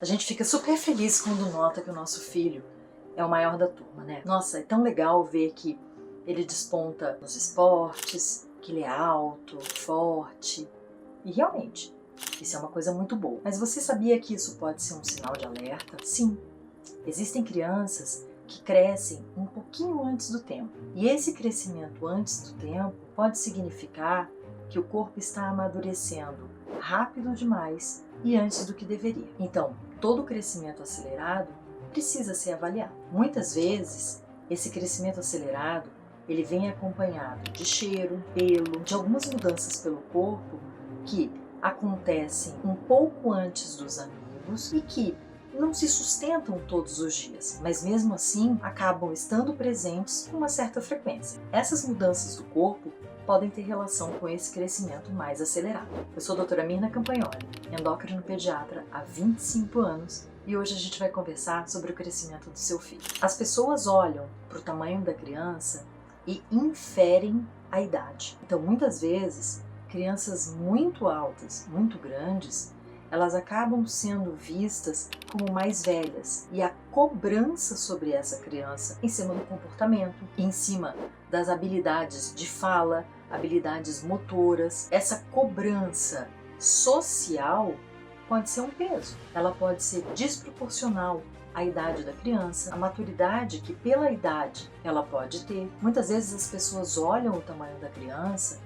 A gente fica super feliz quando nota que o nosso filho é o maior da turma, né? Nossa, é tão legal ver que ele desponta nos esportes, que ele é alto, forte. E realmente, isso é uma coisa muito boa. Mas você sabia que isso pode ser um sinal de alerta? Sim, existem crianças que crescem um pouquinho antes do tempo. E esse crescimento antes do tempo pode significar que o corpo está amadurecendo rápido demais e antes do que deveria. Então, todo crescimento acelerado precisa ser avaliado. Muitas vezes, esse crescimento acelerado ele vem acompanhado de cheiro, pelo, de algumas mudanças pelo corpo que acontecem um pouco antes dos amigos e que não se sustentam todos os dias, mas mesmo assim acabam estando presentes com uma certa frequência. Essas mudanças do corpo podem ter relação com esse crescimento mais acelerado. Eu sou a doutora Mirna Campagnoli, endócrino pediatra há 25 anos e hoje a gente vai conversar sobre o crescimento do seu filho. As pessoas olham para o tamanho da criança e inferem a idade. Então, muitas vezes, crianças muito altas, muito grandes, elas acabam sendo vistas como mais velhas e a cobrança sobre essa criança em cima do comportamento, em cima das habilidades de fala, habilidades motoras, essa cobrança social pode ser um peso, ela pode ser desproporcional à idade da criança, a maturidade que pela idade ela pode ter. Muitas vezes as pessoas olham o tamanho da criança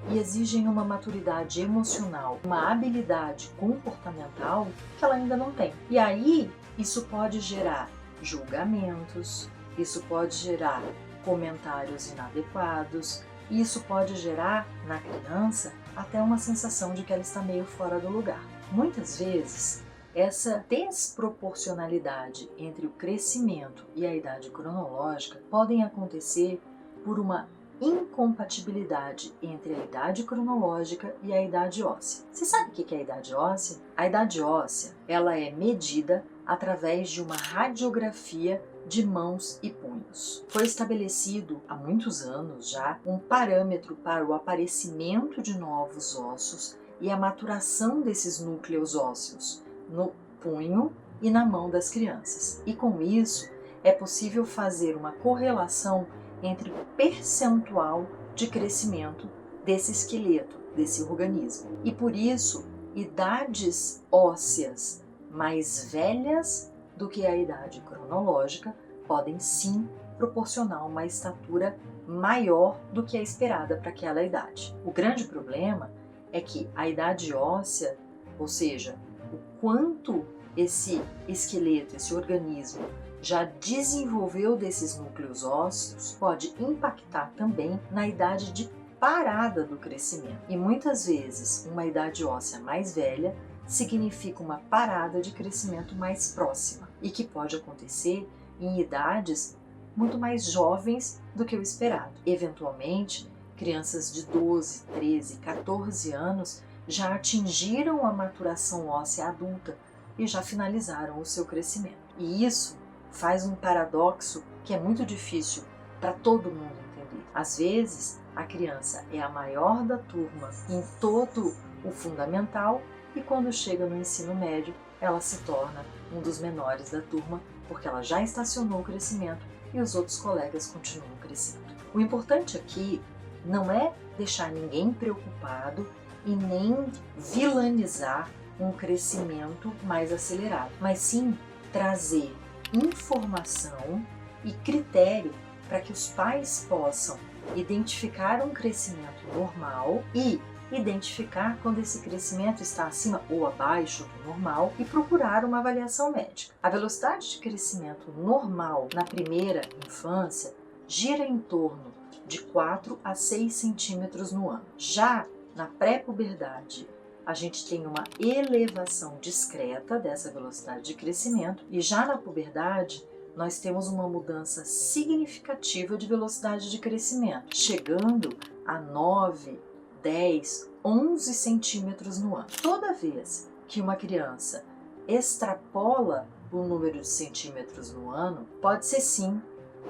e exigem uma maturidade emocional, uma habilidade comportamental que ela ainda não tem. E aí isso pode gerar julgamentos, isso pode gerar comentários inadequados, e isso pode gerar na criança até uma sensação de que ela está meio fora do lugar. Muitas vezes essa desproporcionalidade entre o crescimento e a idade cronológica podem acontecer por uma incompatibilidade entre a idade cronológica e a idade óssea. Você sabe o que é a idade óssea? A idade óssea ela é medida através de uma radiografia de mãos e punhos. Foi estabelecido há muitos anos já um parâmetro para o aparecimento de novos ossos e a maturação desses núcleos ósseos no punho e na mão das crianças. E com isso é possível fazer uma correlação entre o percentual de crescimento desse esqueleto, desse organismo. E por isso, idades ósseas mais velhas do que a idade cronológica podem sim proporcionar uma estatura maior do que a esperada para aquela idade. O grande problema é que a idade óssea, ou seja, o quanto esse esqueleto, esse organismo já desenvolveu desses núcleos ósseos, pode impactar também na idade de parada do crescimento. E muitas vezes, uma idade óssea mais velha significa uma parada de crescimento mais próxima e que pode acontecer em idades muito mais jovens do que o esperado. Eventualmente, crianças de 12, 13, 14 anos já atingiram a maturação óssea adulta e já finalizaram o seu crescimento. E isso faz um paradoxo que é muito difícil para todo mundo entender. Às vezes, a criança é a maior da turma em todo o fundamental e quando chega no ensino médio, ela se torna um dos menores da turma porque ela já estacionou o crescimento e os outros colegas continuam crescendo. O importante aqui não é deixar ninguém preocupado e nem vilanizar um crescimento mais acelerado, mas sim trazer informação e critério para que os pais possam identificar um crescimento normal e identificar quando esse crescimento está acima ou abaixo do normal e procurar uma avaliação médica. A velocidade de crescimento normal na primeira infância gira em torno de 4 a 6 centímetros no ano. Já na pré-puberdade, a gente tem uma elevação discreta dessa velocidade de crescimento e já na puberdade nós temos uma mudança significativa de velocidade de crescimento, chegando a 9, 10, 11 centímetros no ano. Toda vez que uma criança extrapola o número de centímetros no ano, pode ser sim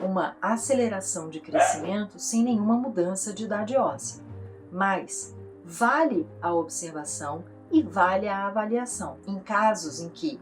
uma aceleração de crescimento sem nenhuma mudança de idade óssea, mas vale a observação e vale a avaliação. Em casos em que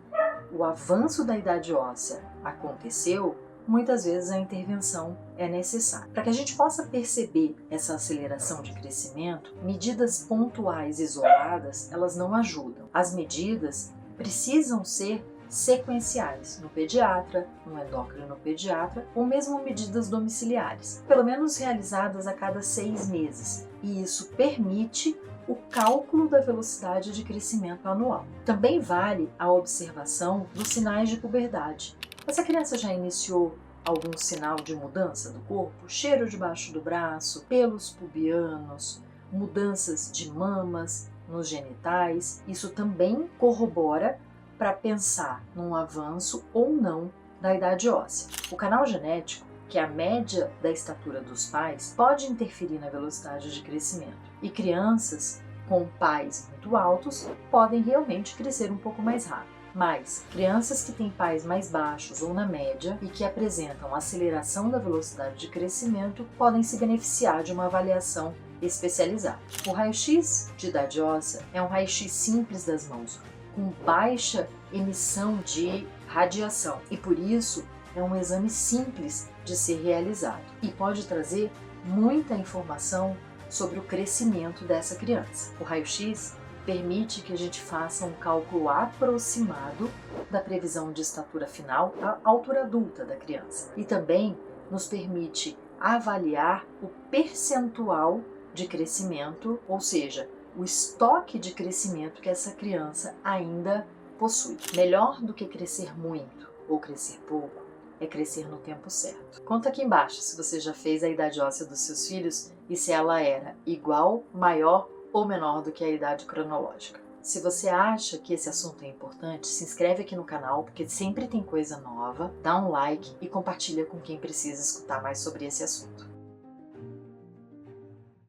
o avanço da idade óssea aconteceu, muitas vezes a intervenção é necessária. Para que a gente possa perceber essa aceleração de crescimento, medidas pontuais isoladas, elas não ajudam. As medidas precisam ser sequenciais no pediatra, no endocrinopediatra ou mesmo medidas domiciliares, pelo menos realizadas a cada 6 meses. E isso permite o cálculo da velocidade de crescimento anual. Também vale a observação dos sinais de puberdade. Essa criança já iniciou algum sinal de mudança do corpo? Cheiro debaixo do braço, pelos pubianos, mudanças de mamas nos genitais? Isso também corrobora para pensar num avanço ou não da idade óssea. O canal genético, que é a média da estatura dos pais, pode interferir na velocidade de crescimento. E crianças com pais muito altos podem realmente crescer um pouco mais rápido. Mas crianças que têm pais mais baixos ou na média e que apresentam aceleração da velocidade de crescimento podem se beneficiar de uma avaliação especializada. O raio-x de idade óssea é um raio-x simples das mãos, com baixa emissão de radiação e por isso é um exame simples de ser realizado e pode trazer muita informação sobre o crescimento dessa criança. O raio-x permite que a gente faça um cálculo aproximado da previsão de estatura final à altura adulta da criança e também nos permite avaliar o percentual de crescimento, ou seja, o estoque de crescimento que essa criança ainda possui. Melhor do que crescer muito ou crescer pouco é crescer no tempo certo. Conta aqui embaixo se você já fez a idade óssea dos seus filhos e se ela era igual, maior ou menor do que a idade cronológica. Se você acha que esse assunto é importante, se inscreve aqui no canal, porque sempre tem coisa nova, dá um like e compartilha com quem precisa escutar mais sobre esse assunto.